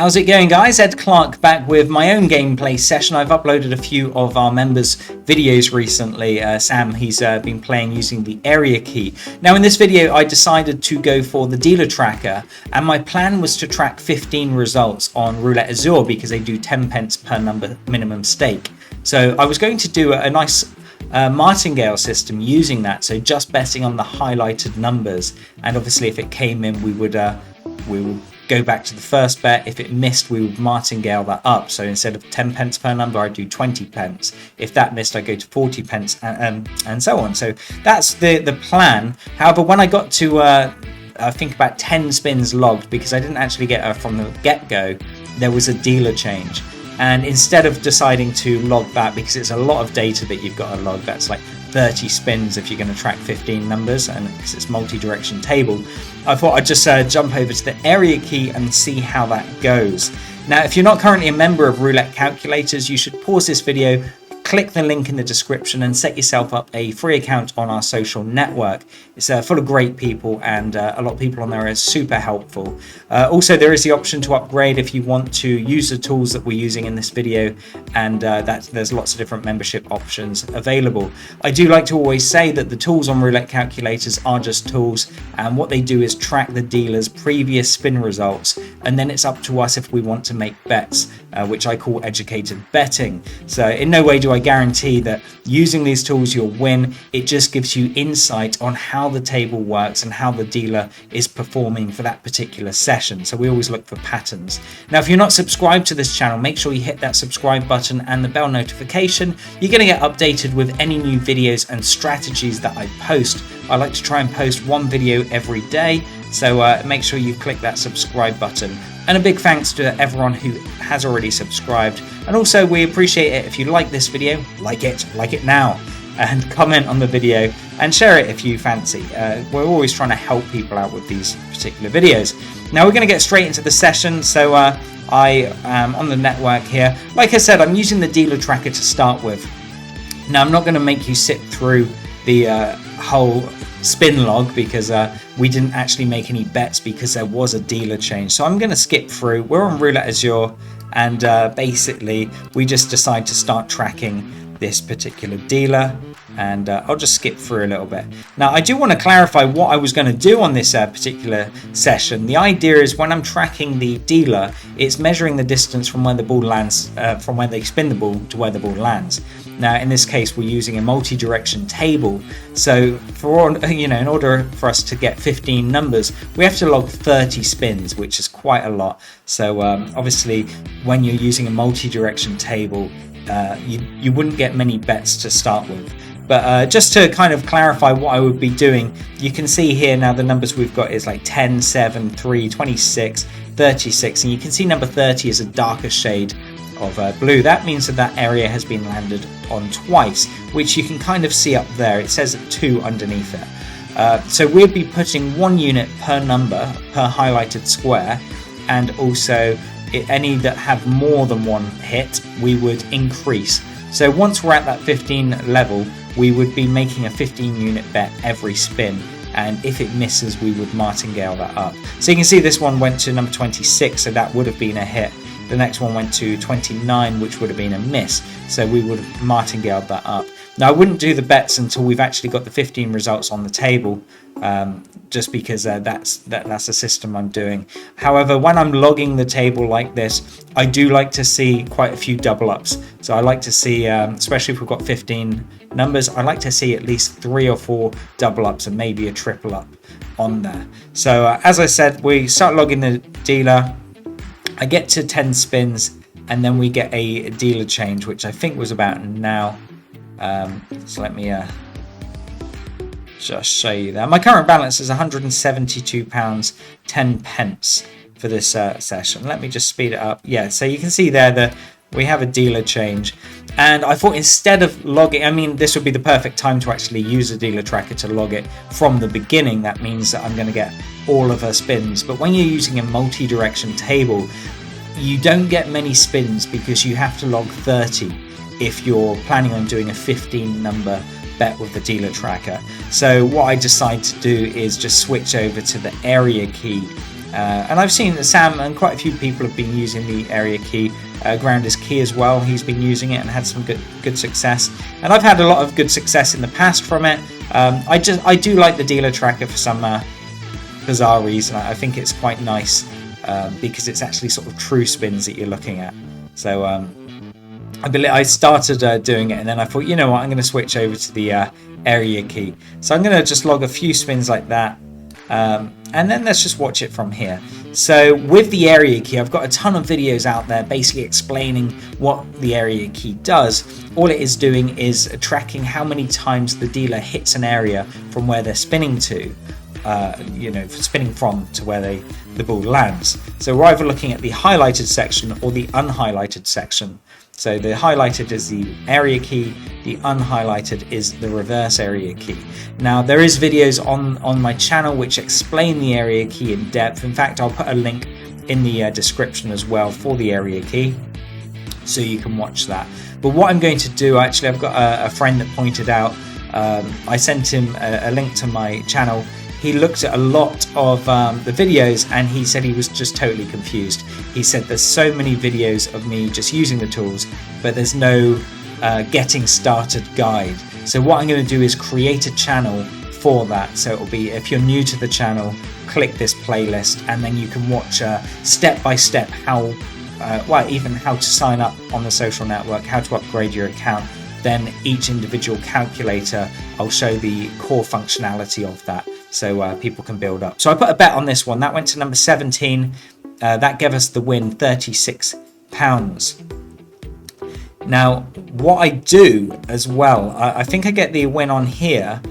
How's it going, guys? Ed Clark back with my own gameplay session. I've uploaded a few of our members' videos recently. Sam, he's been playing using the area key. Now in this video I decided to go for the dealer tracker, and my plan was to track 15 results on Roulette Azure because they do 10 pence per number minimum stake. So I was going to do a nice martingale system using that, so just betting on the highlighted numbers, and obviously if it came in we would go back to the first bet. If it missed, we would martingale that up. So instead of 10 pence per number, I'd do 20 pence. If that missed, I'd go to 40 pence and so on. So that's the plan. However, when I got to, I think about 10 spins logged, because I didn't actually get from the get-go, there was a dealer change. And instead of deciding to log that, because it's a lot of data that you've got to log, that's like 30 spins if you're going to track 15 numbers, and because it's multi-direction table, I thought I'd just jump over to the area key and see how that goes. Now, if you're not currently a member of Roulette Calculators, you should pause this video, click the link in the description and set yourself up a free account on our social network. It's full of great people, and a lot of people on there are super helpful. Also, there is the option to upgrade if you want to use the tools that we're using in this video, and there's lots of different membership options available. I do like to always say that the tools on Roulette Calculators are just tools, and what they do is track the dealer's previous spin results, and then it's up to us if we want to make bets, which I call educated betting. So in no way do I guarantee that using these tools you'll win. It just gives you insight on how the table works and how the dealer is performing for that particular session. So we always look for patterns. Now, if you're not subscribed to this channel, make sure you hit that subscribe button and the bell notification. You're going to get updated with any new videos and strategies that I post. I like to try and post one video every day, so make sure you click that subscribe button. And a big thanks to everyone who has already subscribed. And also, we appreciate it if you like this video, like it now, and comment on the video and share it if you fancy. We're always trying to help people out with these particular videos. Now we're going to get straight into the session. So I am on the network here. Like I said, I'm using the dealer tracker to start with. Now I'm not going to make you sit through the whole spin log, because we didn't actually make any bets because there was a dealer change. So I'm going to skip through. We're on Roulette Azure, and basically we just decide to start tracking this particular dealer, and I'll just skip through a little bit. Now I do want to clarify what I was going to do on this particular session. The idea is when I'm tracking the dealer, it's measuring the distance from where the ball lands, from where they spin the ball to where the ball lands. Now in this case we're using a multi-direction table, so in order for us to get 15 numbers we have to log 30 spins, which is quite a lot. So obviously when you're using a multi-direction table, you wouldn't get many bets to start with. But just to kind of clarify what I would be doing, you can see here now the numbers we've got is like 10, 7, 3, 26, 36, and you can see number 30 is a darker shade of blue. That means that area has been landed on twice, which you can kind of see up there. It says 2 underneath it. So we'd be putting 1 unit per number per highlighted square, and also any that have more than 1 hit we would increase. So once we're at that 15 level, we would be making a 15 unit bet every spin, and if it misses we would martingale that up. So you can see this one went to number 26, so that would have been a hit. The next one went to 29, which would have been a miss, so we would have martingaled that up. Now I wouldn't do the bets until we've actually got the 15 results on the table, just because that's the system I'm doing. However, when I'm logging the table like this, I do like to see quite a few double ups. So I like to see, especially if we've got 15 numbers, I like to see at least 3 or 4 double ups and maybe a triple up on there. So as I said, we start logging the dealer. I get to 10 spins, and then we get a dealer change, which I think was about now. So let me just show you that. My current balance is £172 10 pence for this session. Let me just speed it up. Yeah, so you can see there that we have a dealer change, and I thought instead of logging, I mean this would be the perfect time to actually use a dealer tracker to log it from the beginning. That means that I'm going to get all of her spins. But when you're using a multi-direction table, you don't get many spins because you have to log 30 if you're planning on doing a 15 number bet with the dealer tracker. So what I decide to do is just switch over to the area key And I've seen that Sam and quite a few people have been using the area key. Ground is Key as well. He's been using it and had some good success. And I've had a lot of good success in the past from it. I do like the dealer tracker for some bizarre reason. I think it's quite nice because it's actually sort of true spins that you're looking at. So I started doing it, and then I thought, you know what, I'm going to switch over to the area key. So I'm going to just log a few spins like that. And then let's just watch it from here. So with the area key, I've got a ton of videos out there basically explaining what the area key does. All it is doing is tracking how many times the dealer hits an area from where they're spinning to, spinning from to where the ball lands. So we're either looking at the highlighted section or the unhighlighted section. So the highlighted is the area key, the unhighlighted is the reverse area key. Now there is videos on my channel which explain the area key in depth. In fact, I'll put a link in the description as well for the area key, so you can watch that. But what I'm going to do, actually, I've got a friend that pointed out, I sent him a link to my channel. He looked at a lot of the videos and he said he was just totally confused. He said there's so many videos of me just using the tools, but there's no getting started guide. So what I'm going to do is create a channel for that. So it'll be, if you're new to the channel, click this playlist and then you can watch step by step how, even how to sign up on the social network, how to upgrade your account. Then each individual calculator, I'll show the core functionality of that, so people can build up. So I put a bet on this one. That went to number 17. That gave us the win, £36. Now, what I do as well, I think I get the win on here.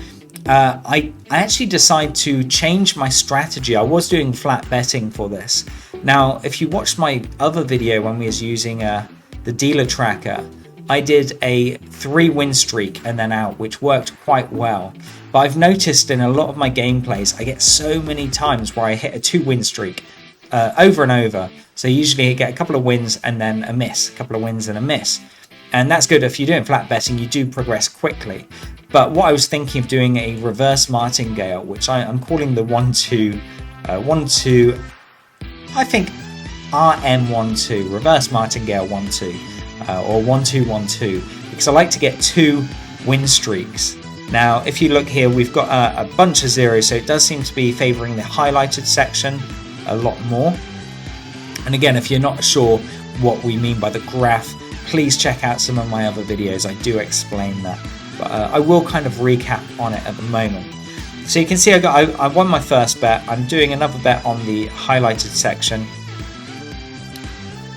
I actually decide to change my strategy. I was doing flat betting for this. Now, if you watched my other video when we was using the dealer tracker, I did a 3-win streak and then out, which worked quite well. But I've noticed in a lot of my gameplays, I get so many times where I hit a 2-win streak over and over. So usually I get a couple of wins and then a miss, a couple of wins and a miss. And that's good. If you're doing flat betting, you do progress quickly. But what I was thinking of doing a reverse martingale, which I'm calling the 1-2, I think RM12, reverse martingale 1-2. Or 1-2-1-2, because I like to get 2 win streaks. Now, if you look here, we've got a bunch of zeros, so it does seem to be favoring the highlighted section a lot more. And again, if you're not sure what we mean by the graph, please check out some of my other videos. I do explain that, but I will kind of recap on it at the moment. So you can see I won my first bet. I'm doing another bet on the highlighted section.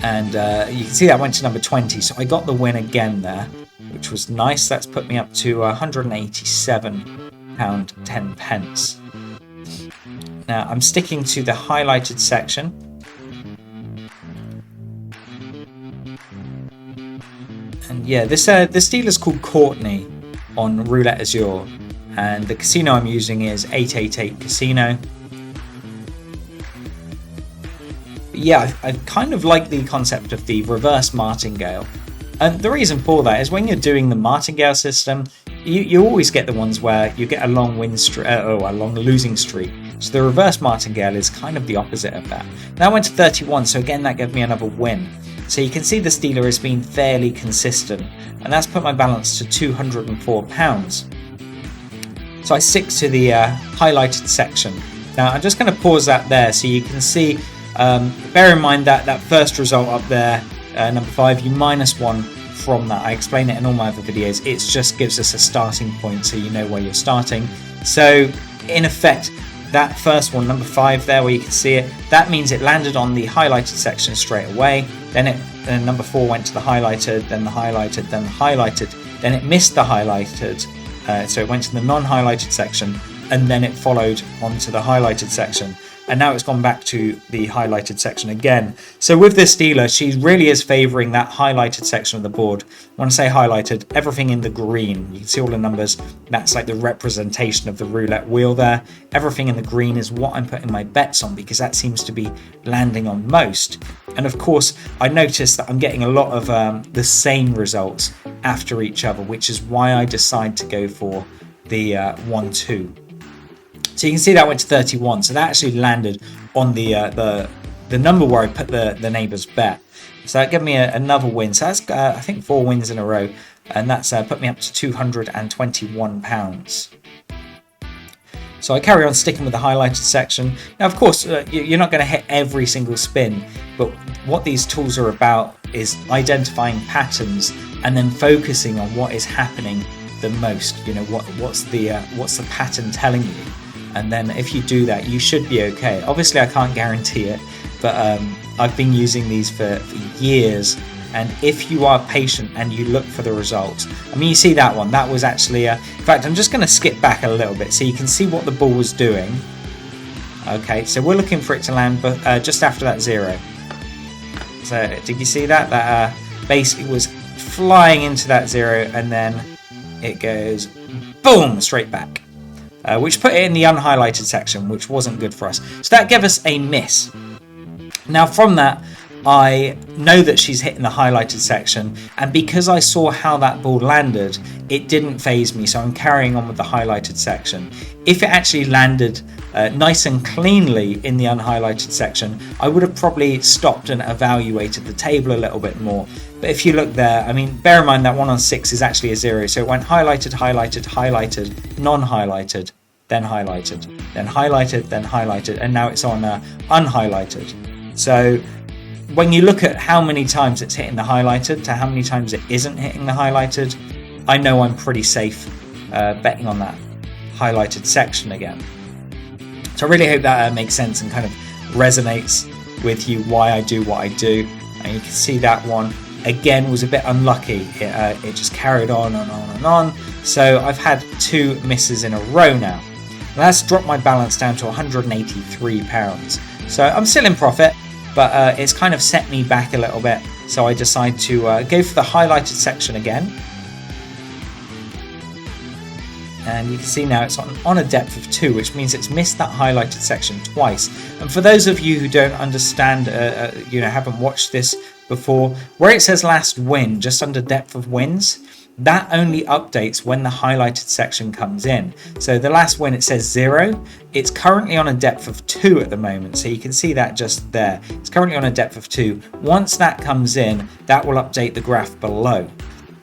And you can see that went to number 20, so I got the win again there, which was nice. That's put me up to £187.10. Now I'm sticking to the highlighted section. And yeah, this dealer's called Courtney on Roulette Azure, and the casino I'm using is 888 Casino. Yeah, I kind of like the concept of the reverse martingale. And the reason for that is when you're doing the martingale system, you always get the ones where you get a long win streak, a long losing streak. So the reverse martingale is kind of the opposite of that. Now I went to 31, so again that gave me another win. So you can see this dealer has been fairly consistent, and that's put my balance to £204. So I stick to the highlighted section. Now I'm just going to pause that there so you can see. Bear in mind that first result up there, number 5, you -1 from that. I explain it in all my other videos. It just gives us a starting point so you know where you're starting. So in effect, that first one, number 5 there where you can see it, that means it landed on the highlighted section straight away. Then number 4 went to the highlighted, then the highlighted, then the highlighted. Then it missed the highlighted, so it went to the non-highlighted section, and then it followed onto the highlighted section. And now it's gone back to the highlighted section again. So with this dealer, she really is favoring that highlighted section of the board. When I say highlighted, everything in the green. You can see all the numbers. That's like the representation of the roulette wheel there. Everything in the green is what I'm putting my bets on because that seems to be landing on most. And of course, I noticed that I'm getting a lot of the same results after each other, which is why I decide to go for the 1-2. So So you can see that went to 31. So that actually landed on the number where I put the neighbour's bet. So that gave me another win. So that's I think 4 wins in a row, and that's put me up to £221. So I carry on sticking with the highlighted section. Now, of course, you're not going to hit every single spin, but what these tools are about is identifying patterns and then focusing on what is happening the most. You know, what's the pattern telling you, and then if you do that, you should be okay. Obviously, I can't guarantee it, but I've been using these for years. And if you are patient and you look for the results, I mean, you see that one, that was actually, in fact, I'm just going to skip back a little bit so you can see what the ball was doing. Okay, so we're looking for it to land just after that 0. So did you see that? That basically was flying into that 0, and then it goes boom, straight back, which put it in the unhighlighted section, which wasn't good for us. So that gave us a miss. Now from that, I know that she's hitting the highlighted section, and because I saw how that ball landed, it didn't faze me, so I'm carrying on with the highlighted section. If it actually landed nice and cleanly in the unhighlighted section, I would have probably stopped and evaluated the table a little bit more. But if you look there, I mean, bear in mind that 1 on 6 is actually a 0, so it went highlighted, highlighted, highlighted, non-highlighted, then highlighted, then highlighted, then highlighted, and now it's on unhighlighted. So when you look at how many times it's hitting the highlighted to how many times it isn't hitting the highlighted, I know I'm pretty safe betting on that highlighted section again. So I really hope that makes sense and kind of resonates with you why I do what I do. And you can see that one again was a bit unlucky. It just carried on and on and on. So I've had 2 misses in a row now. And that's dropped my balance down to £183. So I'm still in profit, but it's kind of set me back a little bit. So I decide to go for the highlighted section again. And you can see now it's on a depth of 2, which means it's missed that highlighted section twice. And for those of you who don't understand, haven't watched this before, where it says last win, just under depth of wins, that only updates when the highlighted section comes in. So the last win, it says 0. It's currently on a depth of 2 at the moment. So you can see that just there. It's currently on a depth of 2. Once that comes in, that will update the graph below.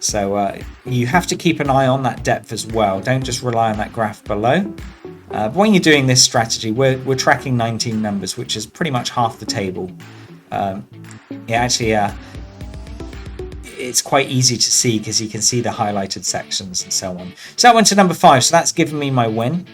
So you have to keep an eye on that depth as well. Don't just rely on that graph below. But when you're doing this strategy, we're tracking 19 numbers, which is pretty much half the table. It's quite easy to see because you can see the highlighted sections and so on. So that went to number 5, so that's given me my win.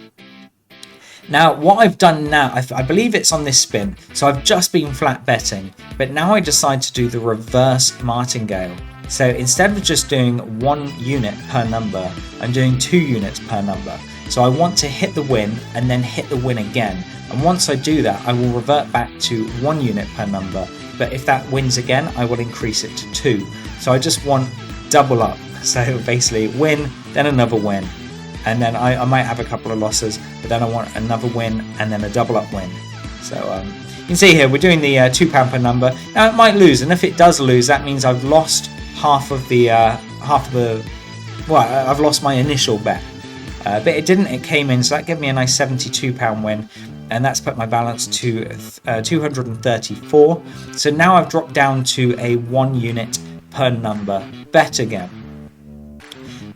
Now what I've done now, I believe it's on this spin, so I've just been flat betting, but now I decide to do the reverse martingale. So instead of just doing 1 unit per number, I'm doing 2 units per number. So I want to hit the win and then hit the win again. And once I do that, I will revert back to 1 unit per number. But if that wins again, I will increase it to 2. So I just want double up. So basically win, then another win. And then I might have a couple of losses, but then I want another win and then a double up win. So you can see here, we're doing the £2 per number. Now it might lose, and if it does lose, that means I've lost I've lost my initial bet. But it didn't, it came in, so that gave me a nice £72 win. And that's put my balance to 234. So now I've dropped down to a 1 unit per number bet again.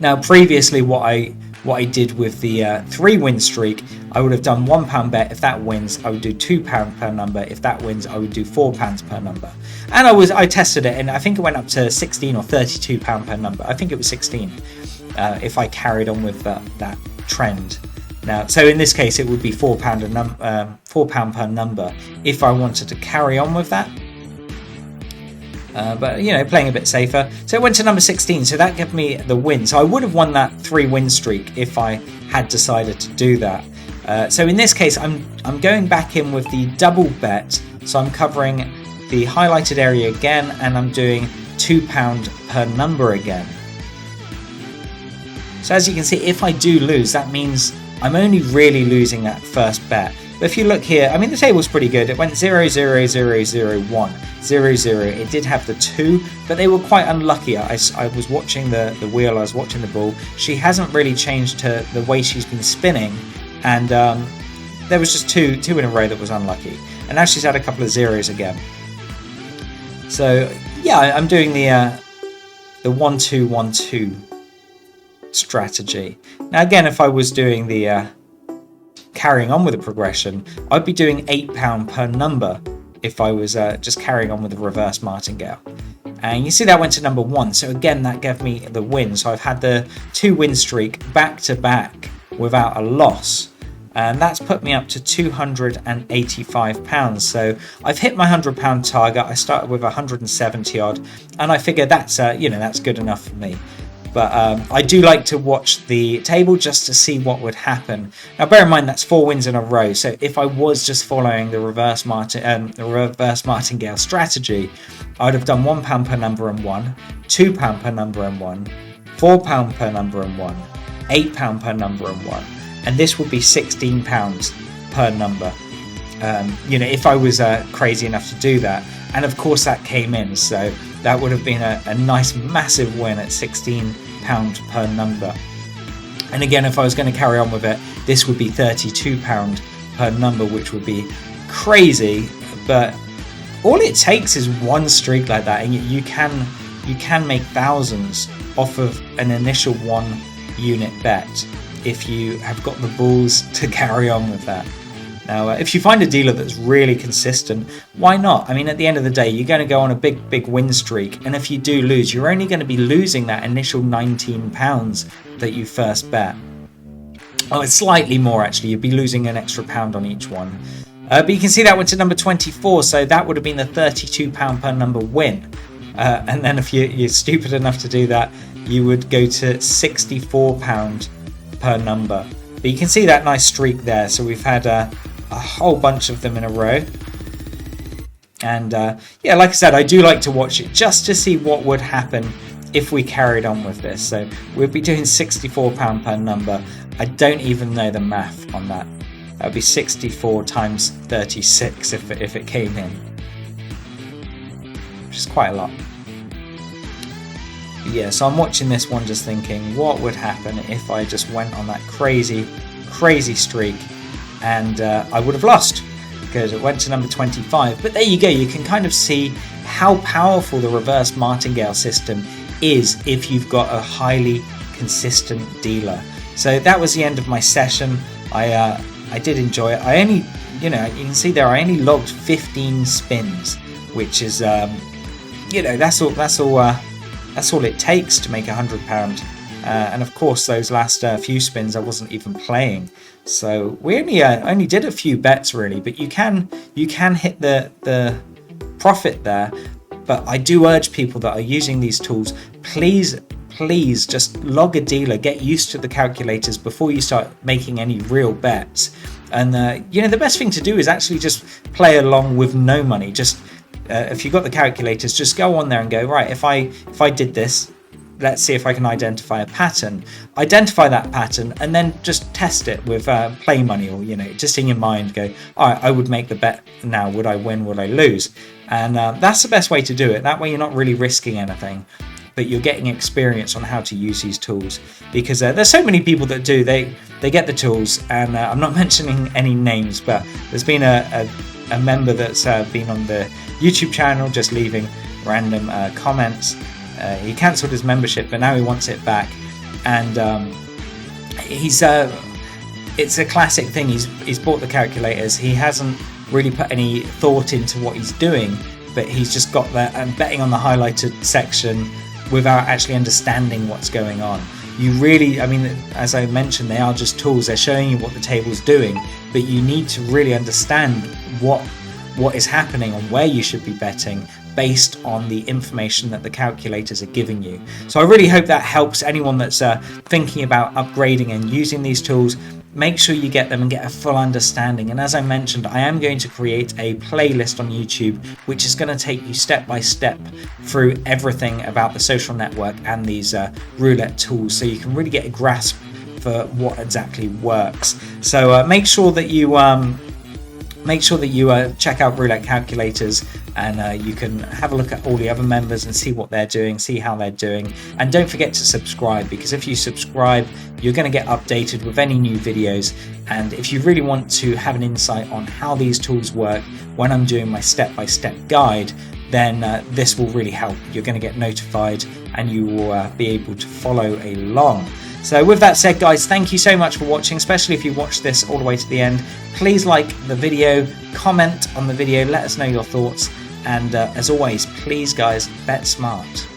Now previously what I did with the 3 win streak, I would have done £1 bet. If that wins, I would do £2 per number. If that wins, I would do £4 per number. And I tested it, and I think it went up to 16 or £32 per number. I think it was 16 if I carried on with that trend. Now, so in this case, it would be £4 per number if I wanted to carry on with that. But playing a bit safer. So it went to number 16, so that gave me the win. So I would have won that 3 win streak if I had decided to do that. So in this case, I'm going back in with the double bet. So I'm covering the highlighted area again, and I'm doing £2 per number again. So as you can see, if I do lose, that means I'm only really losing that first bet. But if you look here, I mean, the table's pretty good. It went 0, 0, 0, 0, 1, 0, 0. It did have the 2, but they were quite unlucky. I was watching the wheel, I was watching the ball. She hasn't really changed the way she's been spinning. And there was just two in a row that was unlucky, and now she's had a couple of zeros again. So yeah, I'm doing the 1-2-1-2 strategy. Now again, if I was doing the carrying on with the progression, I'd be doing £8 per number if I was just carrying on with the reverse martingale. And you see that went to number 1, so again that gave me the win. So I've had the 2 win streak back to back without a loss, and that's put me up to £285. So I've hit my £100 target. I started with 170 odd, and I figure that's that's good enough for me. But I do like to watch the table just to see what would happen. Now bear in mind that's 4 wins in a row, so if I was just following the reverse martingale strategy, I'd have done £1 per number and 1, £2 per number and 1, £4 per number and 1, £8 per number and 1, and this would be £16 per number. If I was crazy enough to do that, and of course that came in, so that would have been a nice massive win at £16 per number. And again, if I was going to carry on with it, this would be £32 per number, which would be crazy. But all it takes is one streak like that, and you can make thousands off of an initial 1 unit bet if you have got the balls to carry on with that. Now, if you find a dealer that's really consistent, why not? I mean, at the end of the day, you're going to go on a big win streak, and if you do lose, you're only going to be losing that initial £19 that you first bet. Oh, it's slightly more actually. You'd be losing an extra £1 on each one. But you can see that went to number 24, so that would have been the £32 per number win. And then if you're stupid enough to do that, you would go to £64 per number. But you can see that nice streak there. So we've had a whole bunch of them in a row. And yeah, like I said, I do like to watch it just to see what would happen if we carried on with this. So we'd be doing £64 per number. I don't even know the math on that. That would be 64 times 36 if it came in, which is quite a lot. But yeah, so I'm watching this one just thinking, what would happen if I just went on that crazy streak, and I would have lost because it went to number 25. But there you go, you can kind of see how powerful the reverse martingale system is if you've got a highly consistent dealer. So that was the end of my session. I did enjoy it. I only, you can see there, I only logged 15 spins, which is, that's all it takes to make £100. And of course, those last few spins I wasn't even playing. So we only did a few bets really, but you can hit the profit there. But I do urge people that are using these tools, please just log a dealer, get used to the calculators before you start making any real bets. And the best thing to do is actually just play along with no money. Just if you've got the calculators, just go on there and go, right, if I did this, let's see if I can identify a pattern. Identify that pattern and then just test it with play money, or just in your mind go, all right, I would make the bet now. Would I win? Would I lose? And that's the best way to do it. That way you're not really risking anything, but you're getting experience on how to use these tools, because there's so many people that do. They get the tools, and I'm not mentioning any names, but there's been a member that's been on the YouTube channel just leaving random comments. He cancelled his membership, but now he wants it back, and it's a classic thing. He's bought the calculators. He hasn't really put any thought into what he's doing, but he's just got that and betting on the highlighted section without actually understanding what's going on. You really, as I mentioned, they are just tools. They're showing you what the table's doing, but you need to really understand what is happening and where you should be betting based on the information that the calculators are giving you. So I really hope that helps anyone that's thinking about upgrading and using these tools. Make sure you get them and get a full understanding. And as I mentioned, I am going to create a playlist on YouTube which is going to take you step by step through everything about the social network and these roulette tools, so you can really get a grasp for what exactly works. So make sure that you Make sure that you check out Roulette Calculators, and you can have a look at all the other members and see what they're doing, see how they're doing. And don't forget to subscribe, because if you subscribe, you're going to get updated with any new videos. And if you really want to have an insight on how these tools work when I'm doing my step-by-step guide, then this will really help. You're going to get notified and you will be able to follow along. So with that said, guys, thank you so much for watching, especially if you watched this all the way to the end. Please like the video, comment on the video, let us know your thoughts, and as always, please guys, bet smart.